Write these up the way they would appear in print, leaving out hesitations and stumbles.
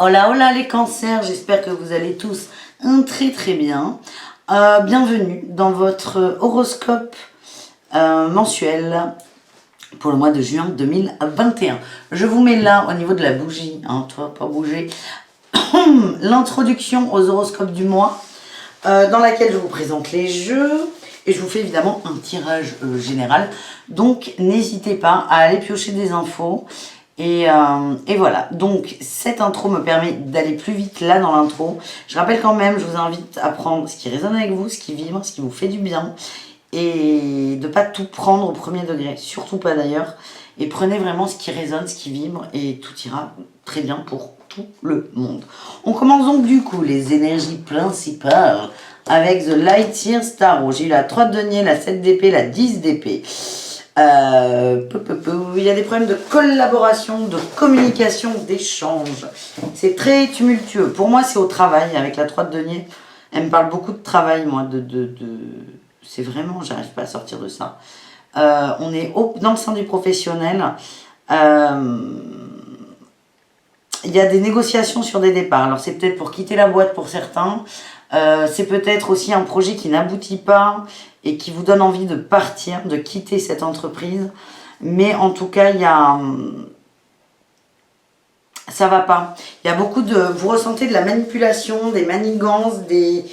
Hola, hola les cancers, j'espère que vous allez tous très très bien. Bienvenue dans votre horoscope mensuel pour le mois de juin 2021. Je vous mets là au niveau de la bougie, hein, toi pas bouger, l'introduction aux horoscopes du mois dans laquelle je vous présente les jeux et je vous fais évidemment un tirage général. Donc n'hésitez pas à aller piocher des infos. Et voilà, donc cette intro me permet d'aller plus vite là dans l'intro. Je rappelle quand même, je vous invite à prendre ce qui résonne avec vous, ce qui vibre, ce qui vous fait du bien. Et de ne pas tout prendre au premier degré, surtout pas d'ailleurs. Et prenez vraiment ce qui résonne, ce qui vibre, et tout ira très bien pour tout le monde. On commence donc du coup les énergies principales avec The Light Year Star. J'ai eu la 3 de denier, la 7 d'épée, la 10 d'épée. Il y a des problèmes de collaboration, de communication, d'échange. C'est très tumultueux. Pour moi, c'est au travail, avec la 3 de denier. Elle me parle beaucoup de travail, moi. C'est vraiment, j'arrive pas à sortir de ça. On est dans le sein du professionnel. Il y a des négociations sur des départs. Alors, c'est peut-être pour quitter la boîte pour certains. C'est peut-être aussi un projet qui n'aboutit pas et qui vous donne envie de partir, de quitter cette entreprise. Mais en tout cas, ça va pas. Il y a beaucoup de... Vous ressentez de la manipulation, des manigances, des...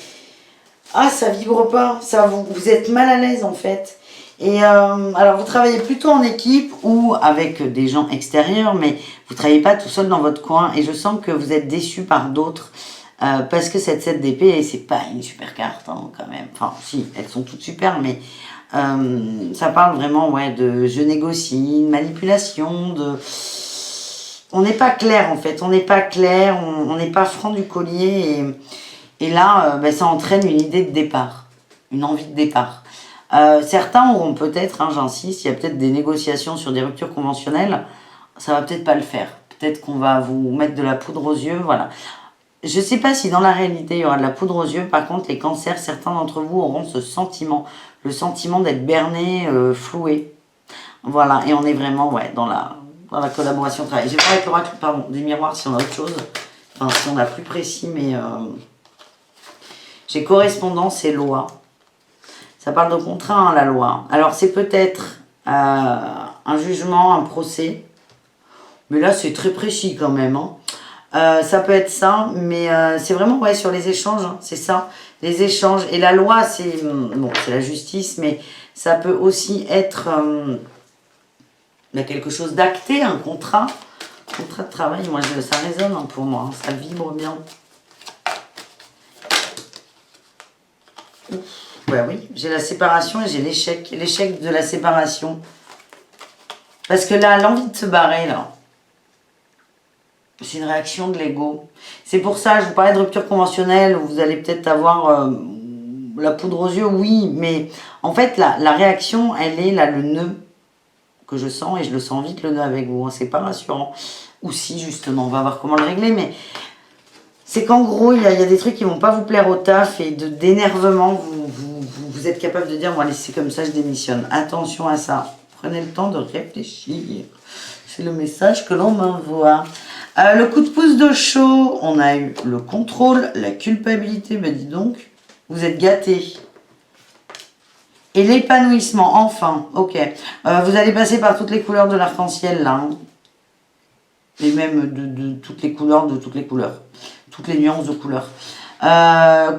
Ah, ça vibre pas. Vous êtes mal à l'aise en fait. Et alors, vous travaillez plutôt en équipe ou avec des gens extérieurs, mais vous ne travaillez pas tout seul dans votre coin. Et je sens que vous êtes déçu par d'autres. Parce que cette 7 d'épée, c'est pas une super carte hein, quand même. Enfin, si, elles sont toutes super, mais ça parle vraiment de je négocie, manipulation, on n'est pas clair en fait, on n'est pas clair, on n'est pas franc du collier et là, ça entraîne une idée de départ, une envie de départ. Certains auront peut-être, hein, j'insiste, il y a peut-être des négociations sur des ruptures conventionnelles, ça va peut-être pas le faire. Peut-être qu'on va vous mettre de la poudre aux yeux, voilà. Je ne sais pas si dans la réalité il y aura de la poudre aux yeux. Par contre, les cancers, certains d'entre vous auront ce sentiment, le sentiment d'être berné, floué. Voilà, et on est vraiment dans la collaboration de travail. Je vais voir avec l'oracle, des miroirs si on a autre chose. Enfin, si on a plus précis, mais j'ai correspondance et loi. Ça parle de contrat, hein, la loi. Alors, c'est peut-être un jugement, un procès. Mais là, c'est très précis quand même, hein. Ça peut être ça, mais c'est vraiment sur les échanges, hein, c'est ça, les échanges. Et la loi, c'est la justice, mais ça peut aussi être quelque chose d'acté, un contrat de travail. Moi, ça résonne hein, pour moi, hein, ça vibre bien. Oui, j'ai la séparation et j'ai l'échec de la séparation. Parce que là, l'envie de se barrer, là, c'est une réaction de l'ego. C'est pour ça, je vous parlais de rupture conventionnelle, où vous allez peut-être avoir la poudre aux yeux, oui, mais en fait, la réaction, elle est là, le nœud que je sens, et je le sens vite, le nœud avec vous, hein, c'est pas rassurant. Ou si, justement, on va voir comment le régler, mais c'est qu'en gros, il y a des trucs qui vont pas vous plaire au taf, et d'énervement, vous êtes capable de dire, bon allez, c'est comme ça, je démissionne. Attention à ça, prenez le temps de réfléchir. C'est le message que l'on m'envoie. Le coup de pouce de chaud, on a eu le contrôle, la culpabilité, dis donc, vous êtes gâtés. Et l'épanouissement, enfin, ok. Vous allez passer par toutes les couleurs de l'arc-en-ciel, là. Hein. Et même de toutes les couleurs, toutes les nuances de couleurs.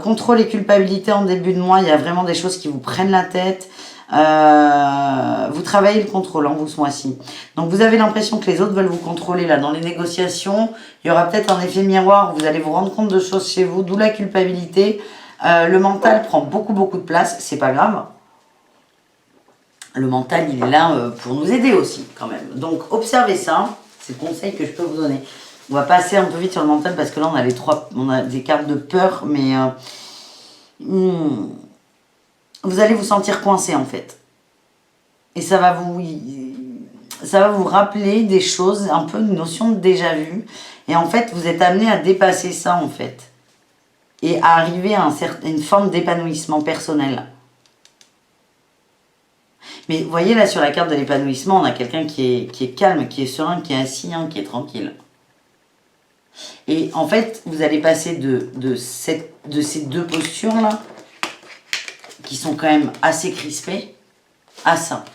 Contrôle et culpabilité en début de mois, il y a vraiment des choses qui vous prennent la tête. Vous travaillez le contrôle, vous, ce mois-ci. Donc, vous avez l'impression que les autres veulent vous contrôler, là, dans les négociations. Il y aura peut-être un effet miroir où vous allez vous rendre compte de choses chez vous, d'où la culpabilité. Le mental prend beaucoup de place, c'est pas grave. Le mental, il est là pour nous aider aussi, quand même. Donc, observez ça. C'est le conseil que je peux vous donner. On va passer un peu vite sur le mental parce que là, on a des cartes de peur, mais vous allez vous sentir coincé en fait. Et ça va vous rappeler des choses, un peu une notion de déjà vu. Et en fait, vous êtes amené à dépasser ça en fait. Et à arriver à une forme d'épanouissement personnel. Mais vous voyez là sur la carte de l'épanouissement, on a quelqu'un qui est calme, qui est serein, qui est assis, qui est tranquille. Et en fait, vous allez passer de ces deux postures-là, qui sont quand même assez crispées, à ça.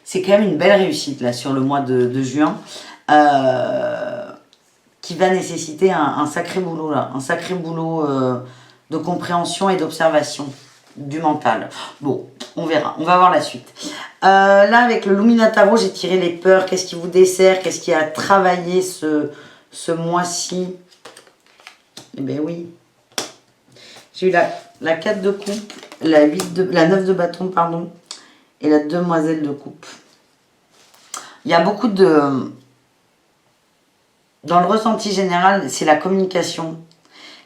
C'est quand même une belle réussite, là, sur le mois de juin, qui va nécessiter un sacré boulot, là. Un sacré boulot de compréhension et d'observation du mental. Bon, on verra. On va voir la suite. Là, avec le Lumina Tarot, j'ai tiré les peurs. Qu'est-ce qui vous dessert? Qu'est-ce qui a travaillé ce mois-ci? Eh bien oui. J'ai eu la 4 de coupe, la 9 de bâton, pardon, et la demoiselle de coupe. Il y a beaucoup de... Dans le ressenti général, c'est la communication.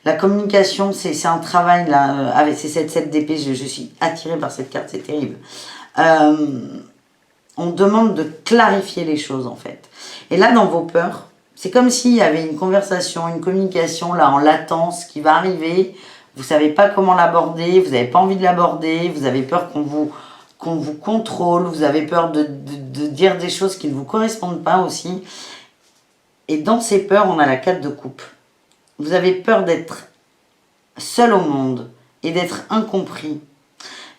La communication, c'est un travail, là, avec ces 7 d'épée. Je suis attirée par cette carte, c'est terrible. On demande de clarifier les choses, en fait. Et là, dans vos peurs, c'est comme s'il y avait une conversation, une communication, là, en latence, qui va arriver. Vous ne savez pas comment l'aborder, vous n'avez pas envie de l'aborder, vous avez peur qu'on vous contrôle, vous avez peur de dire des choses qui ne vous correspondent pas aussi. Et dans ces peurs, on a la 4 de coupe. Vous avez peur d'être seul au monde et d'être incompris.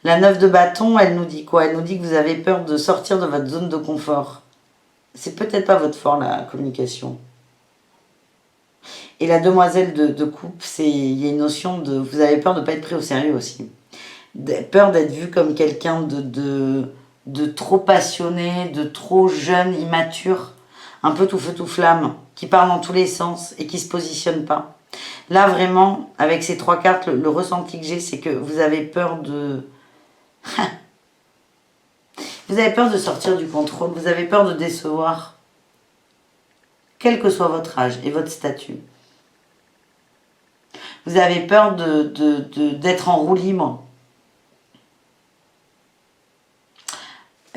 La 9 de bâton, elle nous dit quoi? Elle nous dit que vous avez peur de sortir de votre zone de confort. C'est peut-être pas votre fort, la communication. Et la demoiselle de coupe, il y a une notion de... Vous avez peur de ne pas être pris au sérieux aussi. Peur d'être vu comme quelqu'un de trop passionné, de trop jeune, immature, un peu tout feu tout flamme, qui parle dans tous les sens et qui ne se positionne pas. Là, vraiment, avec ces 3 cartes, le ressenti que j'ai, c'est que vous avez peur de... Vous avez peur de sortir du contrôle, vous avez peur de décevoir, quel que soit votre âge et votre statut. Vous avez peur d'être en roue libre.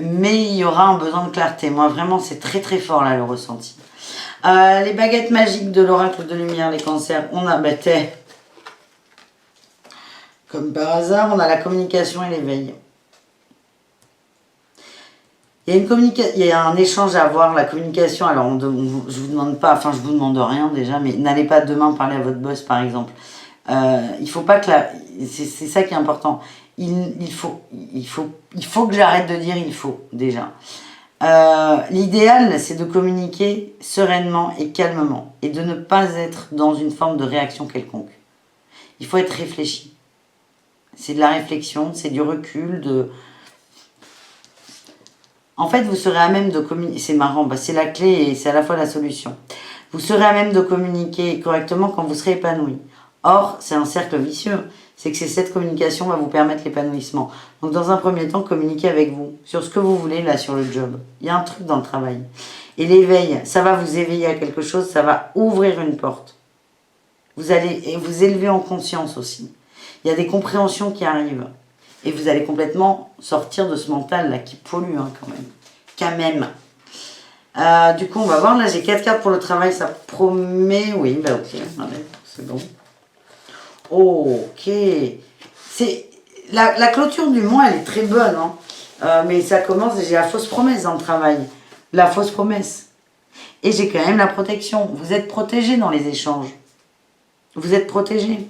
Mais il y aura un besoin de clarté. Moi, vraiment, c'est très très fort, là, le ressenti. Les baguettes magiques de l'oracle de lumière, les cancers, on a... comme par hasard, on a la communication et l'éveil. Il y a un échange à avoir, la communication. Alors, je vous demande pas, enfin, je vous demande rien déjà, mais n'allez pas demain parler à votre boss, par exemple. Il faut pas que c'est ça qui est important. Il faut que j'arrête de dire il faut, déjà. L'idéal, c'est de communiquer sereinement et calmement et de ne pas être dans une forme de réaction quelconque. Il faut être réfléchi. C'est de la réflexion, c'est du recul, En fait, vous serez à même de communiquer... C'est marrant, c'est la clé et c'est à la fois la solution. Vous serez à même de communiquer correctement quand vous serez épanoui. Or, c'est un cercle vicieux. C'est que cette communication va vous permettre l'épanouissement. Donc, dans un premier temps, communiquez avec vous sur ce que vous voulez, là, sur le job. Il y a un truc dans le travail. Et l'éveil, ça va vous éveiller à quelque chose, ça va ouvrir une porte. Vous allez vous élever en conscience aussi. Il y a des compréhensions qui arrivent. Et vous allez complètement sortir de ce mental-là qui pollue, hein, quand même. Quand même. Du coup, on va voir. Là, j'ai 4 cartes pour le travail. Ça promet... Oui, ok. Allez, c'est bon. Ok. La clôture du mois, elle est très bonne. Hein. Mais ça commence... J'ai la fausse promesse dans le travail. La fausse promesse. Et j'ai quand même la protection. Vous êtes protégé dans les échanges. Vous êtes protégé.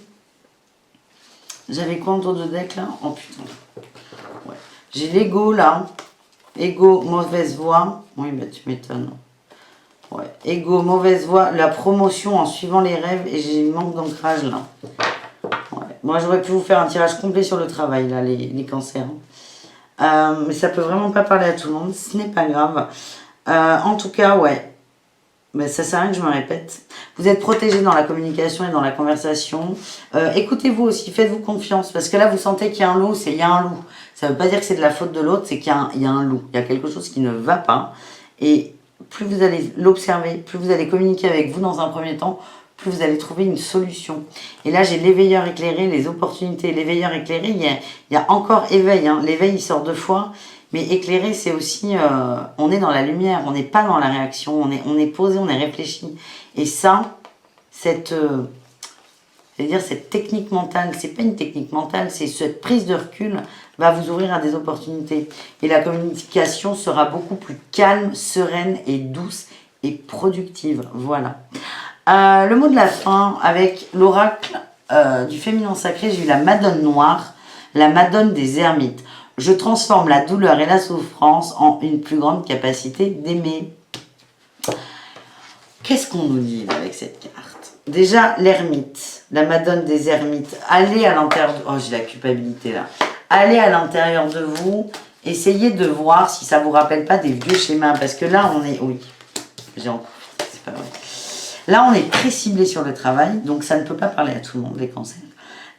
J'avais quoi en tour de deck là? Oh putain. Ouais. J'ai l'ego là. Ego, mauvaise voix. Oui, tu m'étonnes. Ouais. Ego, mauvaise voix. La promotion en suivant les rêves. Et j'ai manque d'ancrage là. Ouais. Moi, j'aurais pu vous faire un tirage complet sur le travail là, les cancers. Mais ça peut vraiment pas parler à tout le monde. Ce n'est pas grave. En tout cas, ouais. Ben, ça sert à rien que je me répète. Vous êtes protégé dans la communication et dans la conversation. Écoutez-vous aussi, faites-vous confiance. Parce que là, vous sentez qu'il y a un loup, il y a un loup. Ça ne veut pas dire que c'est de la faute de l'autre, c'est qu'il y a un loup. Il y a quelque chose qui ne va pas. Et plus vous allez l'observer, plus vous allez communiquer avec vous dans un premier temps, plus vous allez trouver une solution. Et là, j'ai l'éveilleur éclairé, les opportunités. L'éveilleur éclairé, il y a encore éveil. Hein. L'éveil, il sort 2 fois. Mais éclairé, c'est aussi, on est dans la lumière, on n'est pas dans la réaction, on est posé, on est réfléchi. Et ça, cette technique mentale, c'est pas une technique mentale, c'est cette prise de recul va vous ouvrir à des opportunités. Et la communication sera beaucoup plus calme, sereine et douce et productive. Voilà. Le mot de la fin, avec l'oracle du féminin sacré, j'ai eu la Madone noire, la Madone des ermites. Je transforme la douleur et la souffrance en une plus grande capacité d'aimer. Qu'est-ce qu'on nous dit là, avec cette carte? Déjà, l'ermite, la Madone des ermites. Allez à l'intérieur... Oh, j'ai la culpabilité là. Allez à l'intérieur de vous. Essayez de voir si ça vous rappelle pas des vieux schémas. Parce que là, on est... Oui, j'ai encore... C'est pas vrai. Là, on est très ciblé sur le travail. Donc, ça ne peut pas parler à tout le monde, les cancers.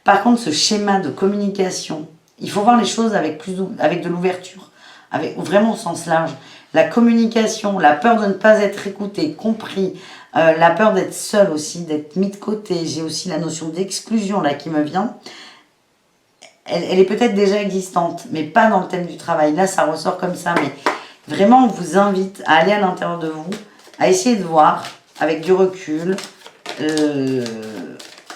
Par contre, ce schéma de communication, il faut voir les choses avec de l'ouverture. Avec vraiment au sens large. La communication, la peur de ne pas être écouté, compris, la peur d'être seul aussi, d'être mis de côté. J'ai aussi la notion d'exclusion là qui me vient. Elle est peut-être déjà existante, mais pas dans le thème du travail. Là, ça ressort comme ça, mais vraiment, on vous invite à aller à l'intérieur de vous, à essayer de voir avec du recul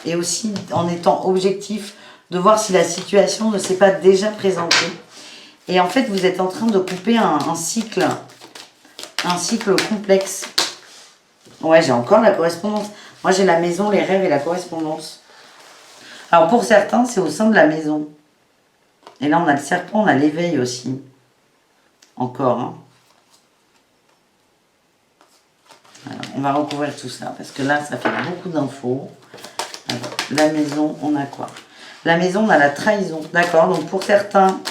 et aussi en étant objectif, de voir si la situation ne s'est pas déjà présentée. Et en fait, vous êtes en train de couper un cycle complexe. Ouais, j'ai encore la correspondance. Moi, j'ai la maison, les rêves et la correspondance. Alors, pour certains, c'est au sein de la maison. Et là, on a le serpent, on a l'éveil aussi. Encore, hein. Alors, on va recouvrir tout ça, parce que là, ça fait beaucoup d'infos. Alors, la maison, on a quoi? La maison, on a la trahison. D'accord, donc pour certains...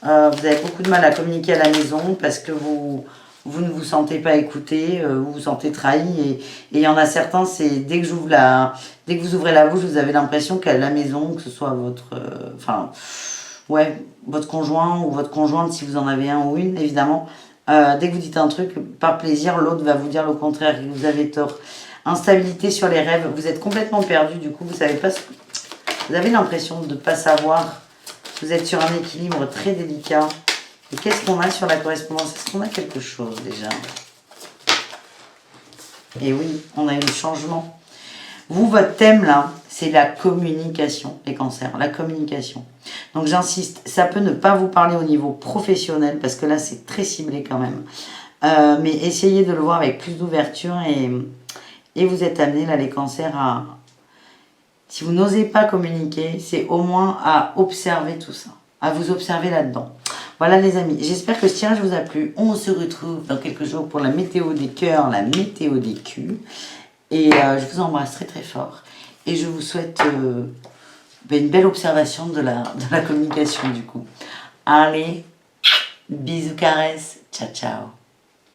vous avez beaucoup de mal à communiquer à la maison parce que vous ne vous sentez pas écouté, vous vous sentez trahi. Et il y en a certains, c'est dès que vous ouvrez la bouche, vous avez l'impression qu'à la maison, que ce soit votre conjoint ou votre conjointe, si vous en avez un ou une, évidemment, dès que vous dites un truc, par plaisir, l'autre va vous dire le contraire, que vous avez tort. Instabilité sur les rêves, vous êtes complètement perdu, du coup, vous savez pas vous avez l'impression de ne pas savoir. Vous êtes sur un équilibre très délicat. Et qu'est-ce qu'on a sur la correspondance? Est-ce qu'on a quelque chose déjà? Et oui, on a eu le changement. Vous, votre thème là, c'est la communication, les cancers, la communication. Donc j'insiste, ça peut ne pas vous parler au niveau professionnel, parce que là c'est très ciblé quand même. Mais essayez de le voir avec plus d'ouverture et vous êtes amenés là les cancers à... Si vous n'osez pas communiquer, c'est au moins à observer tout ça, à vous observer là-dedans. Voilà les amis, j'espère que ce tirage vous a plu. On se retrouve dans quelques jours pour la météo des cœurs, la météo des culs. Et je vous embrasse très très fort. Et je vous souhaite une belle observation de la communication du coup. Allez, bisous, caresses, ciao ciao.